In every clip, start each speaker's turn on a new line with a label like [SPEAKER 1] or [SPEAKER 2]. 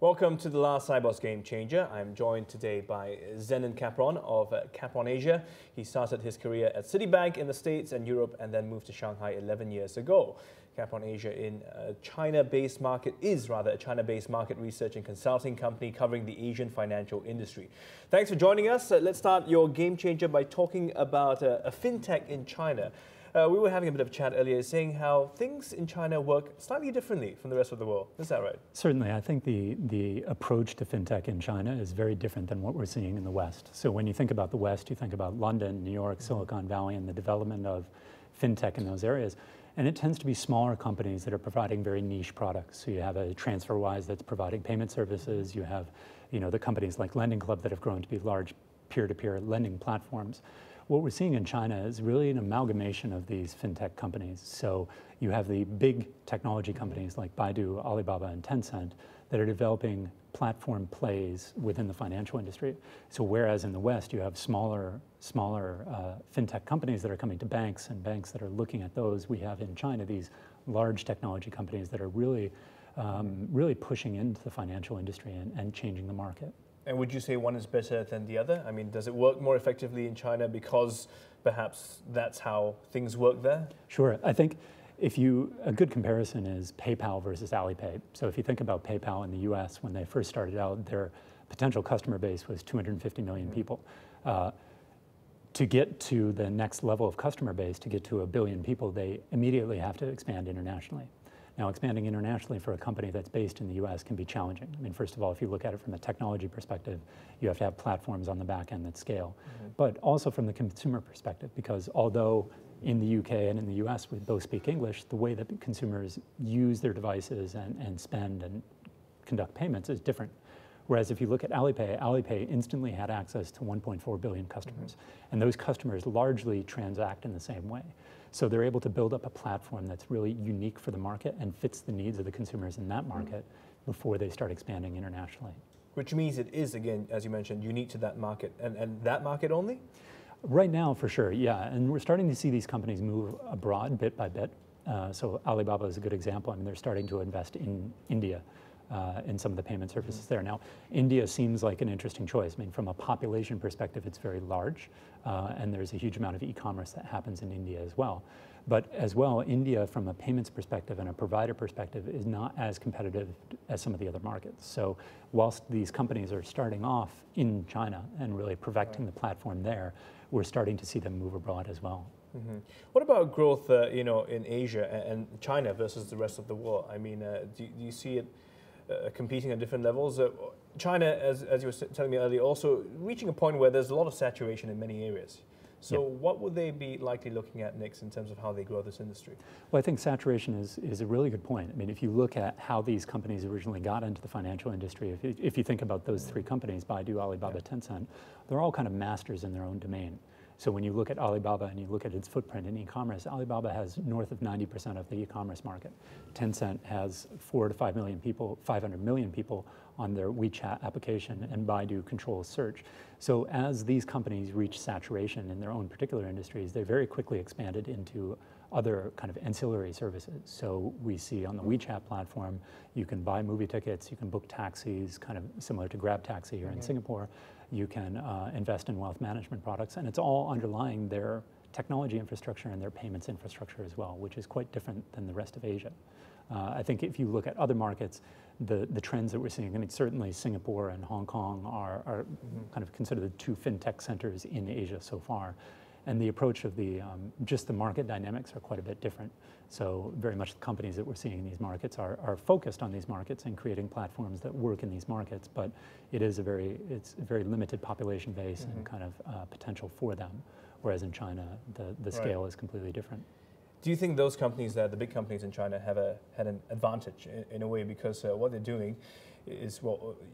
[SPEAKER 1] Welcome to the last Sibos Game Changer. I'm joined today by Zenon Capron of Capron Asia. He started his career at Citibank in the States and Europe and then moved to Shanghai 11 years ago. Capron Asia is a China-based market research and consulting company covering the Asian financial industry. Thanks for joining us. Let's start your game changer by talking about a fintech in China. We were having a bit of a chat earlier saying how things in China work slightly differently from the rest of the world. Is that right?
[SPEAKER 2] Certainly. I think the approach to fintech in China is very different than what we're seeing in the West. So when you think about the West, you think about London, New York, Silicon Valley, and the development of fintech in those areas. And it tends to be smaller companies that are providing very niche products. So you have a TransferWise that's providing payment services. You have, the companies like Lending Club that have grown to be large peer-to-peer lending platforms. What we're seeing in China is really an amalgamation of these fintech companies. So you have the big technology companies like Baidu, Alibaba, and Tencent that are developing platform plays within the financial industry. So whereas in the West you have smaller fintech companies that are coming to banks and banks that are looking at those, we have in China these large technology companies that are really pushing into the financial industry and changing the market.
[SPEAKER 1] And would you say one is better than the other? I mean, does it work more effectively in China because perhaps that's how things work there?
[SPEAKER 2] Sure. I think a good comparison is PayPal versus AliPay. So if you think about PayPal in the US, when they first started out, their potential customer base was 250 million people. To get to the next level of customer base, to get to 1 billion people, they immediately have to expand internationally. Now, expanding internationally for a company that's based in the US can be challenging. I mean, first of all, if you look at it from a technology perspective, you have to have platforms on the back end that scale. But also from the consumer perspective, because although in the UK and in the US we both speak English, the way that consumers use their devices and spend and conduct payments is different. Whereas if you look at AliPay, AliPay instantly had access to 1.4 billion customers. And those customers largely transact in the same way. So they're able to build up a platform that's really unique for the market and fits the needs of the consumers in that market before they start expanding internationally.
[SPEAKER 1] Which means it is, again, as you mentioned, unique to that market. And that market only?
[SPEAKER 2] Right now, for sure, yeah. And we're starting to see these companies move abroad bit by bit. So Alibaba is a good example. I mean, they're starting to invest in India. In some of the payment services there. Now, India seems like an interesting choice. I mean, from a population perspective, it's very large, and there's a huge amount of e-commerce that happens in India as well. But as well, India, from a payments perspective and a provider perspective, is not as competitive as some of the other markets. So whilst these companies are starting off in China and really perfecting the platform there, we're starting to see them move abroad as well.
[SPEAKER 1] What about growth, in Asia and China versus the rest of the world? I mean, do you see it competing at different levels? China, as you were telling me earlier, also reaching a point where there's a lot of saturation in many areas. So what would they be likely looking at next in terms of how they grow this industry?
[SPEAKER 2] Well, I think saturation is a really good point. I mean, if you look at how these companies originally got into the financial industry, if you think about those three companies, Baidu, Alibaba, Tencent, they're all kind of masters in their own domain. So when you look at Alibaba and you look at its footprint in e-commerce, Alibaba has north of 90% of the e-commerce market. Tencent has 4 to 5 million people, 500 million people on their WeChat application, and Baidu controls search. So as these companies reach saturation in their own particular industries, they very quickly expanded into other kind of ancillary services. So we see on the WeChat platform, you can buy movie tickets, you can book taxis, kind of similar to Grab Taxi here in Singapore. You can invest in wealth management products, and it's all underlying their technology infrastructure and their payments infrastructure as well, which is quite different than the rest of Asia. I think if you look at other markets, the trends that we're seeing, I mean, certainly Singapore and Hong Kong are kind of considered the two fintech centers in Asia so far. And the approach of just the market dynamics are quite a bit different. So very much the companies that we're seeing in these markets are focused on these markets and creating platforms that work in these markets, but it's a very limited population base and kind of potential for them. Whereas in China, the scale is completely different.
[SPEAKER 1] Do you think those companies, the big companies in China, had an advantage in a way because what they're doing is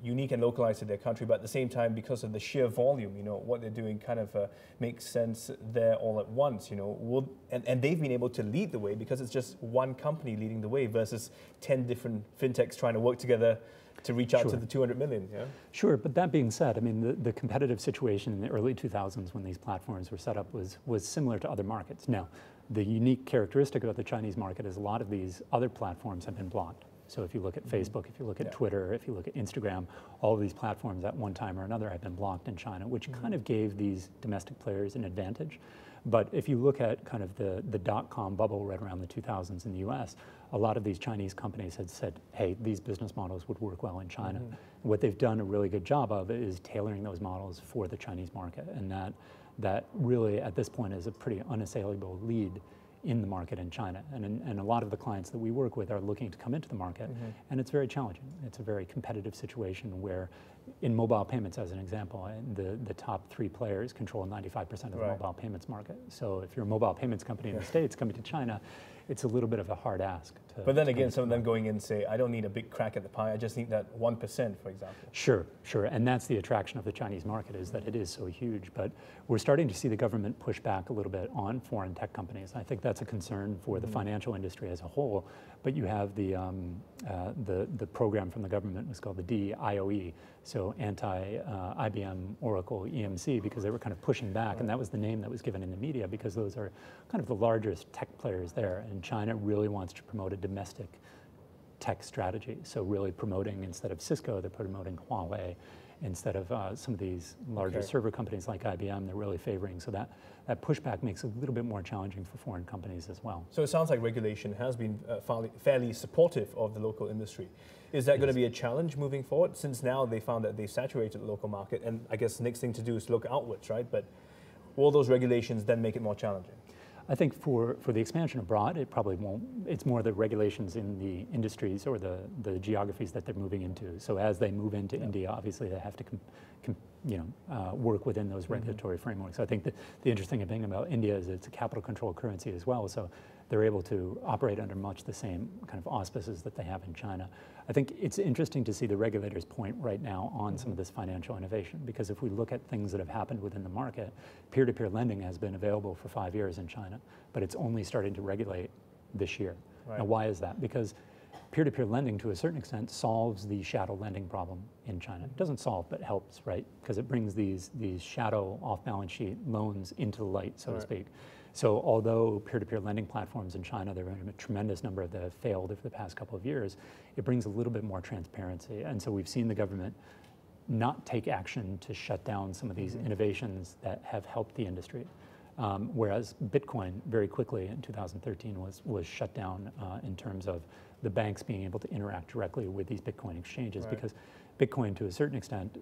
[SPEAKER 1] unique and localized to their country, but at the same time, because of the sheer volume, what they're doing kind of makes sense there all at once, and they've been able to lead the way because it's just one company leading the way versus 10 different fintechs trying to work together to reach out to the 200 million. Yeah?
[SPEAKER 2] Sure, but that being said, I mean, the competitive situation in the early 2000s when these platforms were set up was similar to other markets. Now, the unique characteristic about the Chinese market is a lot of these other platforms have been blocked. So if you look at Facebook, if you look at Twitter, if you look at Instagram, all of these platforms at one time or another have been blocked in China, which kind of gave these domestic players an advantage. But if you look at kind of the dot-com bubble right around the 2000s in the US, a lot of these Chinese companies had said, hey, these business models would work well in China. What they've done a really good job of is tailoring those models for the Chinese market. And that really, at this point, is a pretty unassailable lead in the market in China. And a lot of the clients that we work with are looking to come into the market, and it's very challenging. It's a very competitive situation where, in mobile payments as an example, the top 3 players control 95% of the mobile payments market. So if you're a mobile payments company in the States coming to China, it's a little bit of a hard ask.
[SPEAKER 1] But then again, some of them going in say, I don't need a big crack at the pie, I just need that 1%, for example.
[SPEAKER 2] Sure, and that's the attraction of the Chinese market, is that it is so huge. But we're starting to see the government push back a little bit on foreign tech companies. I think that's a concern for the financial industry as a whole. But you have the program from the government was called the DIOE, so anti-IBM, Oracle, EMC, because they were kind of pushing back, and that was the name that was given in the media because those are kind of the largest tech players there, and China really wants to promote a domestic tech strategy. So really promoting, instead of Cisco, they're promoting Huawei. Instead of some of these larger server companies like IBM, they're really favoring. So that pushback makes it a little bit more challenging for foreign companies as well.
[SPEAKER 1] So it sounds like regulation has been fairly supportive of the local industry. Is that going to be a challenge moving forward, since now they found that they saturated the local market, and I guess the next thing to do is look outwards, right? But will those regulations then make it more challenging?
[SPEAKER 2] I think for the expansion abroad, it probably won't. It's more the regulations in the industries or the geographies that they're moving into. So as they move into India, obviously they have to work within those regulatory frameworks. I think that the interesting thing about India is it's a capital control currency as well. So they're able to operate under much the same kind of auspices that they have in China. I think it's interesting to see the regulators point right now on some of this financial innovation, because if we look at things that have happened within the market, peer-to-peer lending has been available for 5 years in China, but it's only starting to regulate this year. Now, why is that? Because peer-to-peer lending, to a certain extent, solves the shadow lending problem in China. It doesn't solve, but helps, right? Because it brings these shadow off-balance sheet loans into the light, so to speak. So although peer-to-peer lending platforms in China, there are a tremendous number that have failed over the past couple of years, it brings a little bit more transparency. And so we've seen the government not take action to shut down some of these innovations that have helped the industry. Whereas Bitcoin very quickly in 2013 was shut down in terms of the banks being able to interact directly with these Bitcoin exchanges, because Bitcoin, to a certain extent,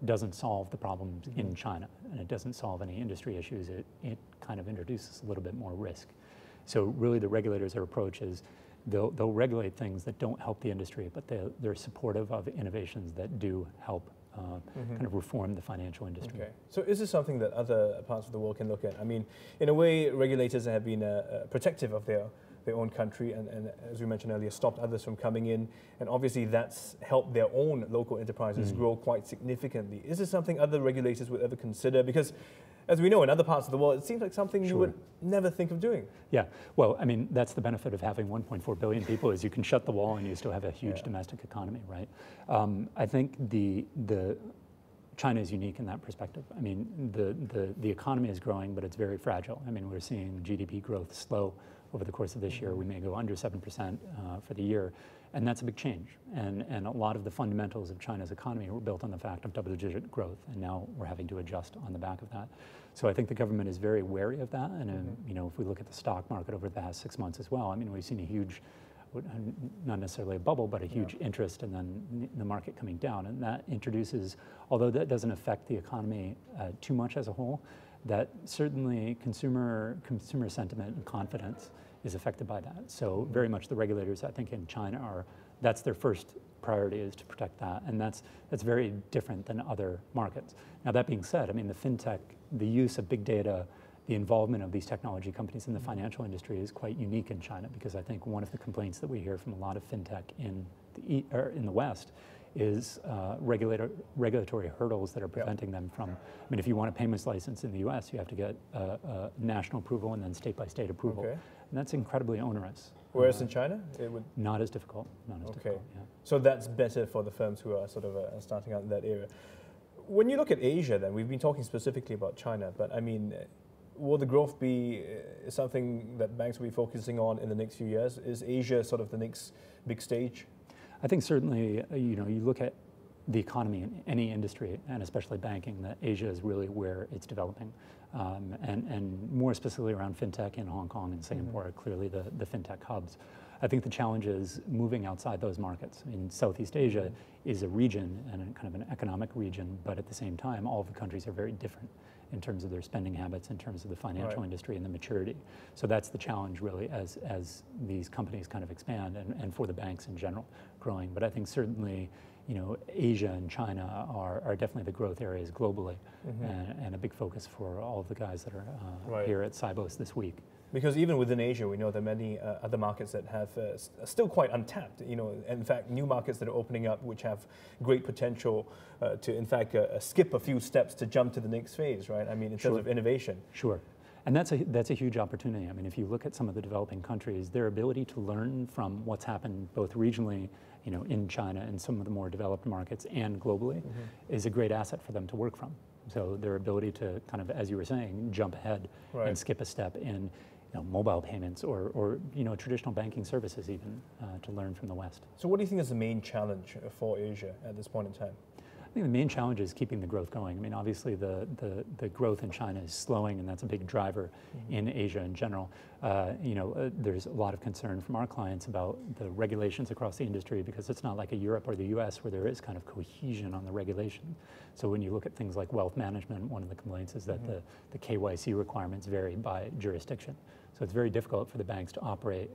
[SPEAKER 2] doesn't solve the problems in China, and it doesn't solve any industry issues. It kind of introduces a little bit more risk. So really the regulators' approach is they'll regulate things that don't help the industry, but they're supportive of innovations that do help kind of reform the financial industry.
[SPEAKER 1] Okay. So is this something that other parts of the world can look at? I mean, in a way, regulators have been protective of their own country, and as we mentioned earlier, stopped others from coming in, and obviously that's helped their own local enterprises grow quite significantly. Is this something other regulators would ever consider? Because as we know, in other parts of the world, it seems like something you would never think of doing. Yeah,
[SPEAKER 2] well, I mean, that's the benefit of having 1.4 billion people, is you can shut the wall and you still have a huge domestic economy, right? I think China is unique in that perspective. I mean, the economy is growing, but it's very fragile. I mean, we're seeing GDP growth slow over the course of this year. We may go under 7% for the year, and that's a big change. And a lot of the fundamentals of China's economy were built on the fact of double-digit growth, and now we're having to adjust on the back of that. So I think the government is very wary of that, and you know, if we look at the stock market over the past 6 months as well, I mean, we've seen a huge, not necessarily a bubble, but a huge interest, and then the market coming down, and that introduces, although that doesn't affect the economy too much as a whole, that certainly consumer sentiment and confidence is affected by that. So very much the regulators, I think, in China that's their first priority, is to protect that, and that's very different than other markets. Now that being said, I mean, the fintech, the use of big data, the involvement of these technology companies in the financial industry is quite unique in China, because I think one of the complaints that we hear from a lot of fintech in the West is regulatory hurdles that are preventing them from, I mean, if you want a payments license in the US, you have to get national approval and then state-by-state approval. Okay. And that's incredibly onerous.
[SPEAKER 1] Whereas in China, it would...
[SPEAKER 2] Not as difficult, difficult, yeah.
[SPEAKER 1] So that's better for the firms who are sort of starting out in that area. When you look at Asia then, we've been talking specifically about China, but I mean, will the growth be something that banks will be focusing on in the next few years? Is Asia sort of the next big stage?
[SPEAKER 2] I think certainly, you look at the economy in any industry, and especially banking, that Asia is really where it's developing. And more specifically around fintech in Hong Kong and Singapore are clearly the fintech hubs. I think the challenge is moving outside those markets. In Southeast Asia is a region and a kind of an economic region, but at the same time, all of the countries are very different in terms of their spending habits, in terms of the financial industry and the maturity. So that's the challenge really as these companies kind of expand and for the banks in general growing. But I think certainly, Asia and China are definitely the growth areas globally and a big focus for all of the guys that are here at Sibos this week.
[SPEAKER 1] Because even within Asia, we know there are many other markets that have still quite untapped. In fact, new markets that are opening up, which have great potential to, in fact, skip a few steps to jump to the next phase, right? I mean, in terms of innovation. Sure.
[SPEAKER 2] And that's a huge opportunity. I mean, if you look at some of the developing countries, their ability to learn from what's happened both regionally, in China and some of the more developed markets and globally is a great asset for them to work from. So their ability to kind of, as you were saying, jump ahead and skip a step in mobile payments or traditional banking services even to learn from the West.
[SPEAKER 1] So what do you think is the main challenge for Asia at this point in time?
[SPEAKER 2] I think the main challenge is keeping the growth going. I mean, obviously the growth in China is slowing, and that's a big driver in Asia in general. There's a lot of concern from our clients about the regulations across the industry because it's not like a Europe or the US where there is kind of cohesion on the regulation. So when you look at things like wealth management, one of the complaints is that the KYC requirements vary by jurisdiction. So it's very difficult for the banks to operate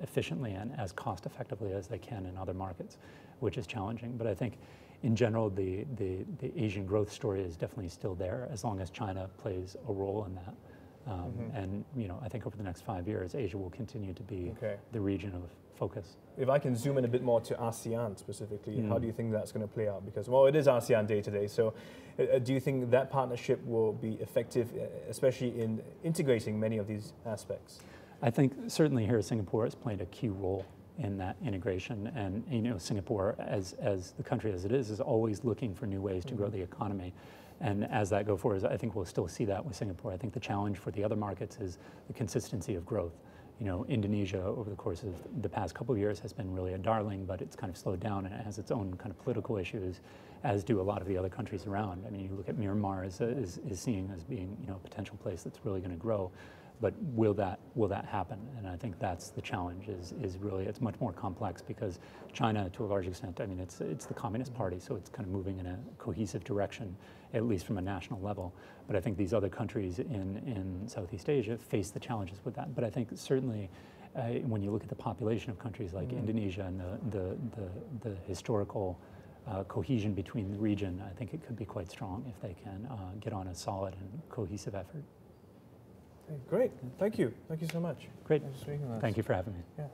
[SPEAKER 2] efficiently and as cost effectively as they can in other markets, which is challenging. But I think in general, the Asian growth story is definitely still there as long as China plays a role in that. And I think over the next 5 years, Asia will continue to be the region of focus.
[SPEAKER 1] If I can zoom in a bit more to ASEAN specifically, how do you think that's going to play out? Because, well, it is ASEAN Day today, so do you think that partnership will be effective, especially in integrating many of these aspects?
[SPEAKER 2] I think certainly here Singapore has played a key role in that integration, and Singapore, as the country as it is always looking for new ways to grow the economy. And as that goes forward, I think we'll still see that with Singapore. I think the challenge for the other markets is the consistency of growth. Indonesia over the course of the past couple of years has been really a darling, but it's kind of slowed down and it has its own kind of political issues, as do a lot of the other countries around. I mean, you look at Myanmar is seen as being a potential place that's really going to grow. But will that happen? And I think that's the challenge. Is really it's much more complex because China, to a large extent, I mean, it's the Communist Party, so it's kind of moving in a cohesive direction, at least from a national level. But I think these other countries in Southeast Asia face the challenges with that. But I think certainly when you look at the population of countries like Indonesia and the historical cohesion between the region, I think it could be quite strong if they can get on a solid and cohesive effort.
[SPEAKER 1] Great. Thank you. Thank you so much.
[SPEAKER 2] Great. Thank you for having me.
[SPEAKER 1] Yeah.